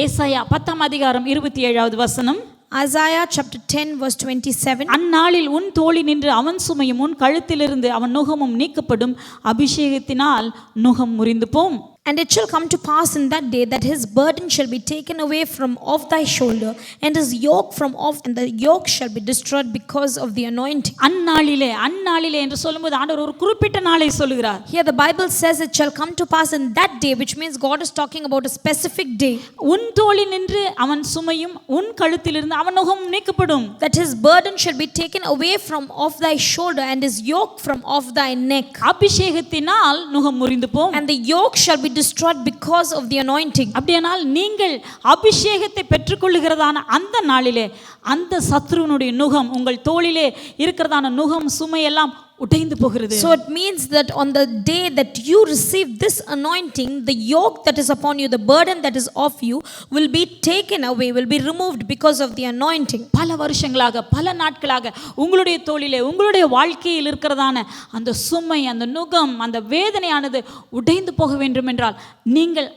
ஏசாயா 10 அதிகாரம் 27வது வசனம். Isaiah chapter 10 verse 27. அந்நாளில் உன் தோளி நின்று அவன் சுமையும் உன் கழுத்திலிருந்து அவன் நுகமும் நீக்கப்படும், அபிஷேகத்தினால் நுகம் முறிந்து போம். And it shall come to pass in that day that his burden shall be taken away from off thy shoulder, and his yoke from off, and the yoke shall be destroyed because of the anointing. அந்நாளிலே என்று சொல்லும்போது ஆண்டவர் ஒரு குறிப்பிட்ட நாளை சொல்லுகிறார். Here the Bible says it shall come to pass in that day, which means God is talking about a specific day. உன் தோளி நின்று அவன் சுமையும் உன் கழுத்திலிருந்து அவன் நுகமும் நீக்கப்படும். That his burden shall be taken away from off thy shoulder, and his yoke from off thy neck. அபிஷேகத்தினால் நுகம் முறிந்து போம். And the yoke shall be destroyed because of the anointing. அப்படியானால் நீங்கள் அபிஷேகத்தை பெற்றுக்கொள்ளுகிறதான அந்த நாளிலே அந்த சத்ருவினுடைய நுகம் உங்கள் தோளிலே இருக்கிறதான நுகம் சுமை எல்லாம் உடைந்து போகிறது. So it means that on the day that you receive this anointing, the yoke that is upon you, the burden that is off you, will be taken away, will be removed because of the anointing. பல வருஷங்களாக பல நாட்களாக உங்களுடைய தோளிலே உங்களுடைய வாழ்க்கையில் இருக்கிறதான அந்த சுமை, அந்த நுகம், அந்த வேதனையானது உடைந்து போக வேண்டும் என்றால் நீங்கள்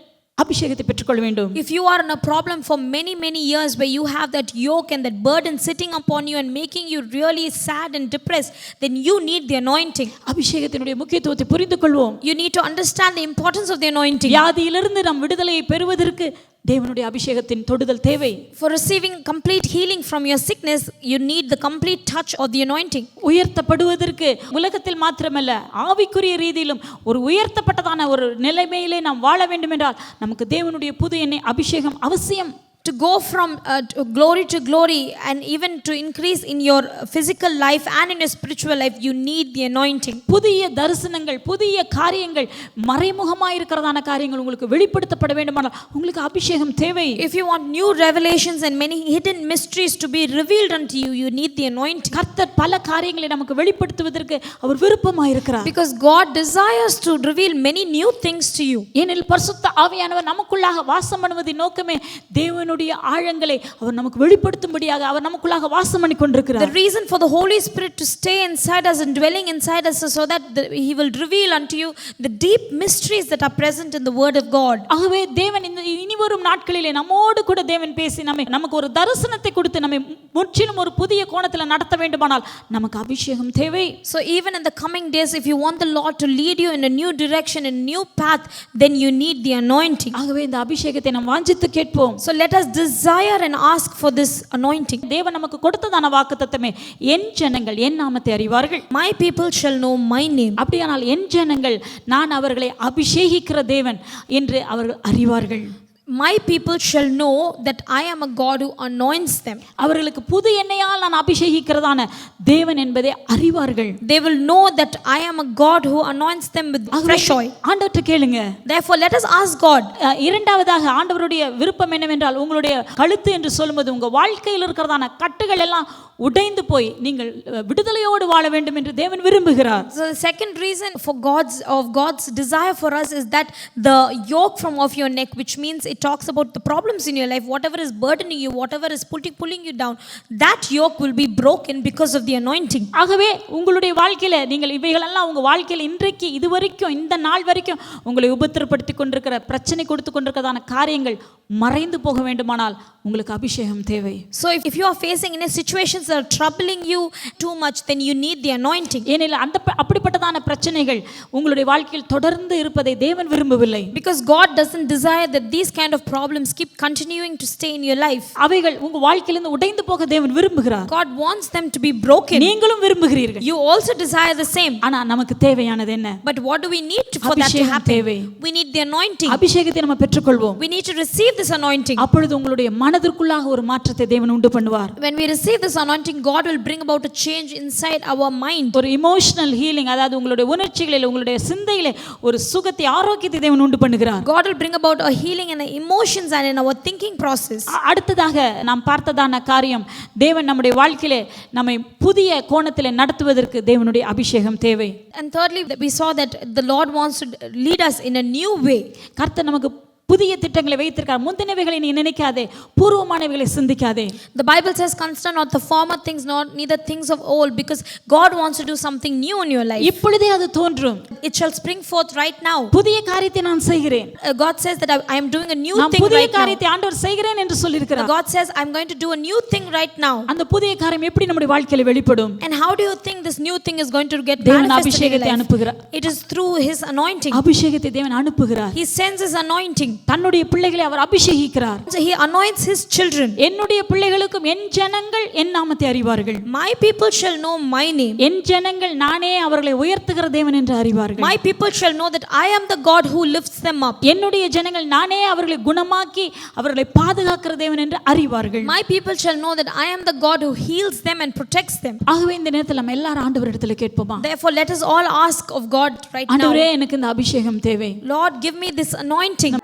அபிஷேகத்தை பெற்றுக்கொள்ள வேண்டும். If you are in a problem for many years where you have that yoke and that burden sitting upon you and making you really sad and depressed, then you need the anointing. அபிஷேகத்தினுடைய முக்கியத்துவத்தை புரிந்து கொள்வோம். You need to understand the importance of the anointing. வியாதியிலிருந்து நாம் விடுதலையை பெறுவதற்கு தேவனுடைய அபிஷேகத்தின் தொடுதல் தேவை. For receiving complete healing from your sickness, you need the complete touch of the anointing. உயர்த்தப்படுவதற்கு உலகத்தில் மாத்திரமல்ல ஆவிக்குரிய ரீதியிலும் ஒரு உயர்த்தப்பட்டதான ஒரு நிலைமையிலே நாம் வாழ வேண்டும் என்றால் நமக்கு தேவனுடைய புது எண்ணெய் அபிஷேகம் அவசியம். To go from glory to glory, and even to increase in your physical life and in your spiritual life, you need the anointing. புதிய தரிசனங்கள், புதிய காரியங்கள், மறைமுகமாய் இருக்கிறதான காரியங்கள் உங்களுக்கு வெளிப்படுத்தப்பட வேண்டுமானால் உங்களுக்கு அபிஷேகம் தேவை. If you want new revelations and many hidden mysteries to be revealed unto you, you need the anointing. கர்த்தர் பல காரியங்களை நமக்கு வெளிப்படுத்துவதற்கு அவர் விருப்பமாய் இருக்கிறார். Because God desires to reveal many new things to you. ஏனெனில் பரிசுத்த ஆவியானவர் நமக்குள்ளாக வாசம் பண்ணுவதின் நோக்கமே தேவனுடைய ஆழங்களை அவர் நமக்கு வெளிப்படுத்தும்படியாக அவர் நமக்குள்ளாக வாசம் பண்ணி கொண்டிருக்கிறார். The reason for the Holy Spirit to stay inside us and dwelling inside us is so that he will reveal unto you the deep mysteries that are present in the word of God. ஆகவே தேவன் இந்த இனிவரும் நாட்களிலே நம்மோடு கூட தேவன் பேசி நமக்கு ஒரு தரிசனத்தை கொடுத்து நம்மை முற்றிலும் ஒரு புதிய கோணத்தில் நடத்த வேண்டுமானால் நமக்கு அபிஷேகம் தேவை. So even in the coming days, if you want the Lord to lead you in a new direction, in a new path, then you need the anointing. ஆகவே இந்த அபிஷேகத்தை நாம் வாஞ்சித்து கேட்போம். So let us desire and ask for this anointing. தேவன் நமக்கு கொடுத்ததான வாக்குத்தத்தமே என் ஜனங்கள் என் நாமத்தை அறிவார்கள். My people shall know my name. அப்படியானால் என் ஜனங்கள் நான் அவர்களை அபிஷேகிக்கிற தேவன் என்று அவர்கள் அறிவார்கள். My people shall know that I am a God who anoints them. அவர்களுக்கு புது எண்ணெயால் நான் அபிஷேகிக்கிறதான தேவன் என்பதை அறிவார்கள். They will know that I am a God who anoints them with fresh oil. ஆண்டவர்ட்ட கேளுங்க. Therefore let us ask God. இரண்டாவதாக ஆண்டவருடைய விருப்பம் என்னவென்றால் உங்களுடைய கழுத்து என்று சொல்லும்போது உங்க வாழ்க்கையில் இருக்கிறதான கட்டுகள் எல்லாம் உடைந்து போய் நீங்கள் விடுதலையோடு வாழ வேண்டும் என்று தேவன் விரும்புகிறார். So the second reason for God's desire for us is that the yoke from off your neck, which means it talks about the problems in your life, whatever is burdening you, whatever is pulling you down, that yoke will be broken because of the anointing. ஆகவே உங்களுடைய வாழ்க்கையில நீங்கள் இவைகளெல்லாம் உங்க வாழ்க்கையில இன்றைக்கு இதுவரைக்கும் இந்த நாள் வரைக்கும் உங்களை உபத்திரப்படுத்தி கொண்டிருக்கிற பிரச்சனை கொடுத்து கொண்டிருக்கிறதான காரியங்கள் மறைந்து போக வேண்டுமானால் உங்களுக்கு அபிஷேகம் தேவை. So if you are facing in a situations that are troubling you too much, then you need the anointing. ஏனெனில் அப்படிப்பட்டதான பிரச்சனைகள் உங்களுடைய வாழ்க்கையில் தொடர்ந்து இருப்பதை தேவன் விரும்பவில்லை. Because God doesn't desire that these kind of problems keep continuing to stay in your life. அவைகள் உங்க வாழ்க்கையிலிருந்து உடைந்து போக தேவன் விரும்புகிறார். God wants them to be broken. நீங்களும் விரும்புகிறீர்கள். You also desire the same. ஆனா நமக்கு தேவையானது என்ன? But what do we need for that to happen? We need the anointing. அபிஷேகத்தை நம்ம பெற்றுக்கொள்வோம். We need to receive this anointing. அப்பொழுது உங்களுடைய மனதிற்குள்ளாக ஒரு மாற்றத்தை தேவன் உண்டு பண்ணுவார். When we receive this anointing, God will bring about a change inside our mind. ஒரு emotional healing, அதாவது உங்களுடைய உணர்ச்சிகளில் உங்களுடைய சிந்தையிலே ஒரு சுகத்தை ஆரோக்கியத்தை தேவன் உண்டு பண்ணுகிறார். God will bring about a healing in our emotions and in our thinking process. அடுத்ததாக நாம் பார்த்ததான காரியம் தேவன் நம்முடைய வாழ்க்கையிலே நம்மை புதிய கோணத்திலே நடத்துவதற்கு தேவனுடைய அபிஷேகம் தேவை. And thirdly, we saw that the Lord wants to lead us in a new way. கர்த்தர் நமக்கு புதிய திட்டங்களை வைத்திருக்கிறார். முந்தினவைகளை நீ நினைக்காதே, பூர்வமானவைகளை சிந்திக்காதே. The Bible says, consider not the former things, nor neither things of old, because God wants to do something new in your life. இப்பொழுதே அது தோன்றும். It shall spring forth right now. புதிய காரியத்தை நான் செய்கிறேன். God says that I am doing a new நான் thing புதிய right now. காரியத்தை ஆண்டவர் செய்கிறேன் என்று சொல்லியிருக்கிறார். God says, I'm going to do a new thing right now. அந்த புதிய காரியம் எப்படி நம்முடைய வாழ்க்கையில வெளிப்படும்? And how do you think this new thing is going to get தேவன் manifested in your அபிஷேகத்தை life? அனுப்புகிறார். It is through His anointing. அபிஷேகத்தை தேவன் அனுப்புகிறார். He sends His anointing. தன்னுடைய பிள்ளைகளை அவர் அபிஷேகிக்கிறார். So He anoints His children. என்னுடைய பிள்ளைகளுக்கும் என் ஜனங்கள் என் நாமத்தை அறிவார்கள். My people shall know my name. என் ஜனங்கள் நானே அவர்களை உயர்த்துகிற தேவன் என்று அறிவார்கள். My people shall know that I am the God who lifts them up. என்னுடைய ஜனங்கள் நானே அவர்களை குணமாக்கி அவர்களை பாதுகாக்கிற தேவன் என்று அறிவார்கள். My people shall know that I am the God who heals them and protects them. ஆகவே இந்த நேரத்தில் நம்ம எல்லாரும் ஆண்டவரிடத்தில் கேட்போமா? Therefore let us all ask of God right now. ஆண்டவரே, எனக்கு இந்த அபிஷேகம் தேவை. Lord, give me this anointing.